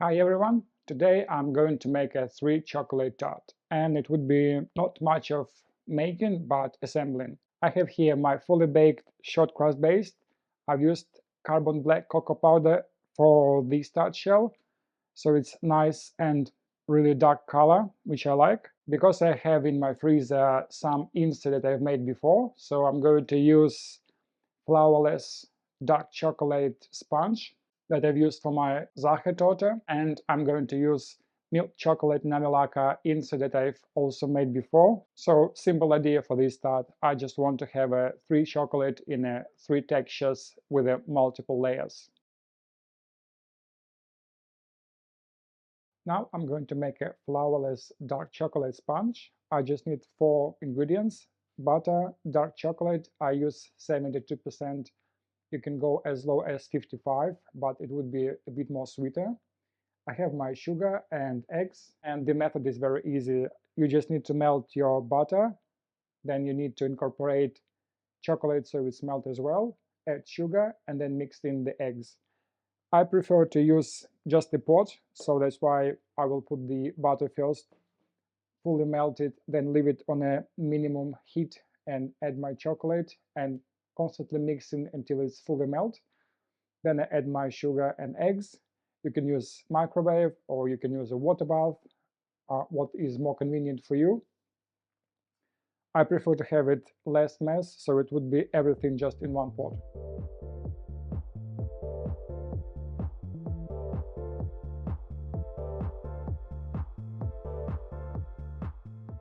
Hi everyone! Today I'm going to make a 3 chocolate tart, and it would be not much of making but assembling. I have here my fully baked short crust base. I've used carbon black cocoa powder for the tart shell, so it's nice and really dark color, which I like. Because I have in my freezer some instant that I've made before, so I'm going to use Flourless dark chocolate sponge that I've used for my Sachertorte, and I'm going to use milk chocolate Navilaka insert that I've also made before. So simple idea for this tart. I just want to have a 3 chocolate in a 3 textures with a multiple layers. Now I'm going to make a flourless dark chocolate sponge. I just need 4 ingredients: butter, dark chocolate. I use 72%. You can go as low as 55, but it would be a bit more sweeter. I have my sugar and eggs, and the method is very easy. You just need to melt your butter, then you need to incorporate chocolate so it's melt as well, add sugar, and then mix in the eggs. I prefer to use just the pot, so that's why I will put the butter first, fully melt it, then leave it on a minimum heat and add my chocolate and constantly mixing until it's fully melt. Then I add my sugar and eggs. You can use microwave or you can use a water bath, what is more convenient for you. I prefer to have it less mess, so it would be everything just in one pot.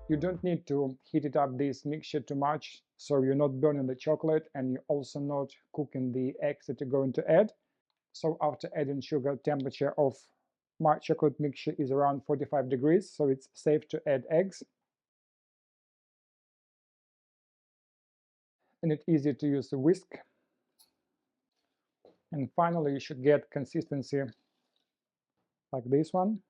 You don't need to heat it up this mixture too much, so you're not burning the chocolate and you're also not cooking the eggs that you're going to add. So after adding sugar, temperature of my chocolate mixture is around 45 degrees, so it's safe to add eggs. And it's easy to use a whisk. And finally, you should get consistency like this one.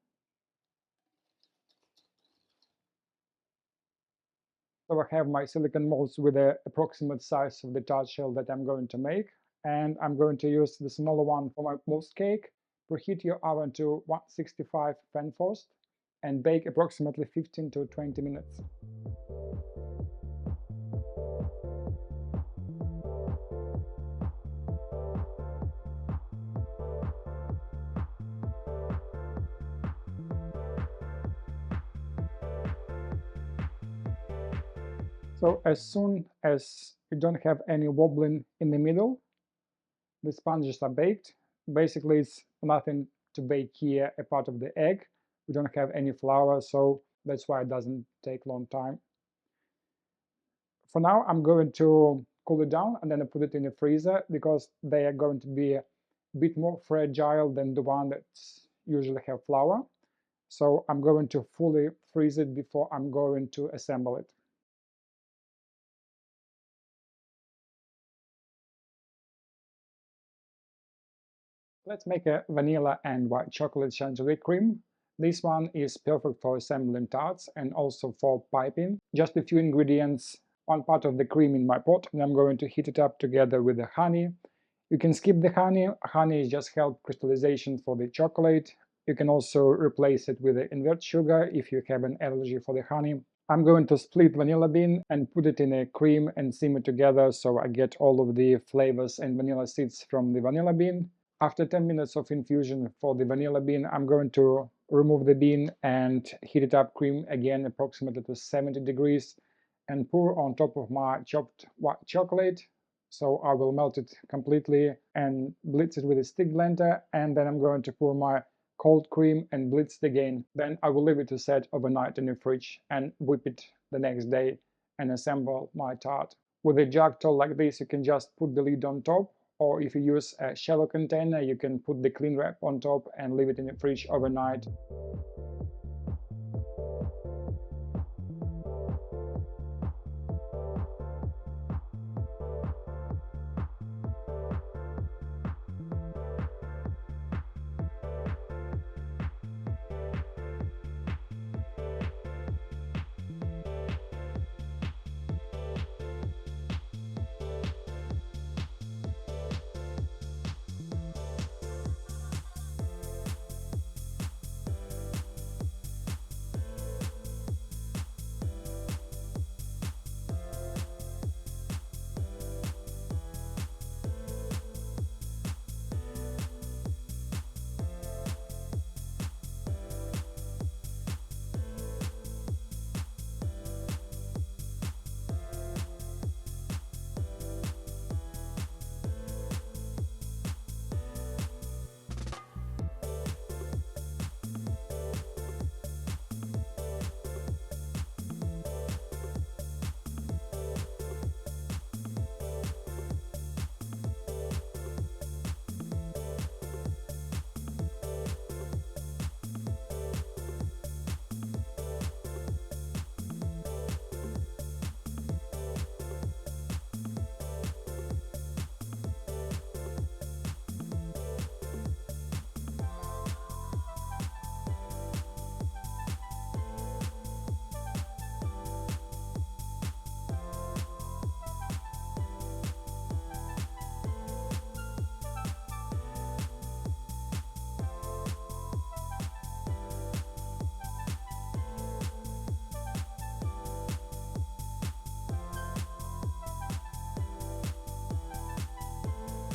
So I have my silicone molds with the approximate size of the tart shell that I'm going to make. And I'm going to use the smaller one for my mousse cake. Preheat your oven to 165 fan forced and bake approximately 15 to 20 minutes. So as soon as you don't have any wobbling in the middle, the sponges are baked. Basically, it's nothing to bake here apart of the egg. We don't have any flour, so that's why it doesn't take long time. For now, I'm going to cool it down and then I put it in the freezer because they are going to be a bit more fragile than the one that usually have flour. So I'm going to fully freeze it before I'm going to assemble it. Let's make a vanilla and white chocolate chantilly cream. This one is perfect for assembling tarts and also for piping. Just a few ingredients, one part of the cream in my pot, and I'm going to heat it up together with the honey. You can skip the honey. Honey just helps crystallization for the chocolate. You can also replace it with the invert sugar if you have an allergy for the honey. I'm going to split vanilla bean and put it in a cream and simmer together so I get all of the flavors and vanilla seeds from the vanilla bean. After 10 minutes of infusion for the vanilla bean, I'm going to remove the bean and heat it up cream again approximately to 70 degrees and pour on top of my chopped white chocolate. So I will melt it completely and blitz it with a stick blender, and then I'm going to pour my cold cream and blitz it again. Then I will leave it to set overnight in the fridge and whip it the next day and assemble my tart. With a jug tool like this, you can just put the lid on top, or if you use a shallow container, you can put the cling wrap on top and leave it in the fridge overnight.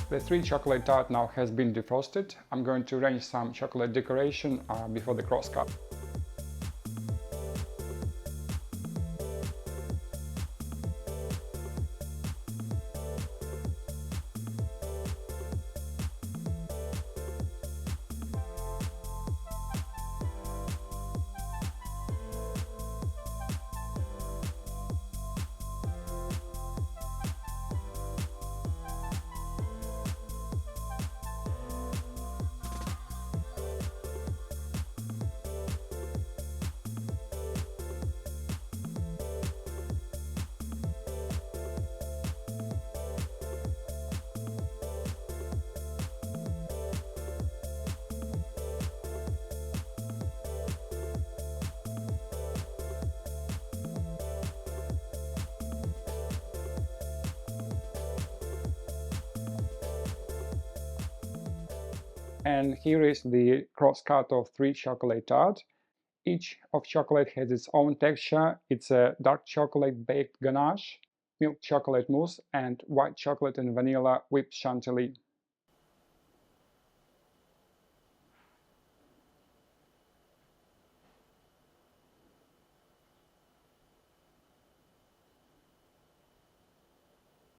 The Three Chocolate Tart now has been defrosted. I'm going to arrange some chocolate decoration before the crosscut. And here is the crosscut of Three Chocolate Tart. Each of chocolate has its own texture. It's a dark chocolate baked ganache, milk chocolate mousse, and white chocolate and vanilla whipped chantilly.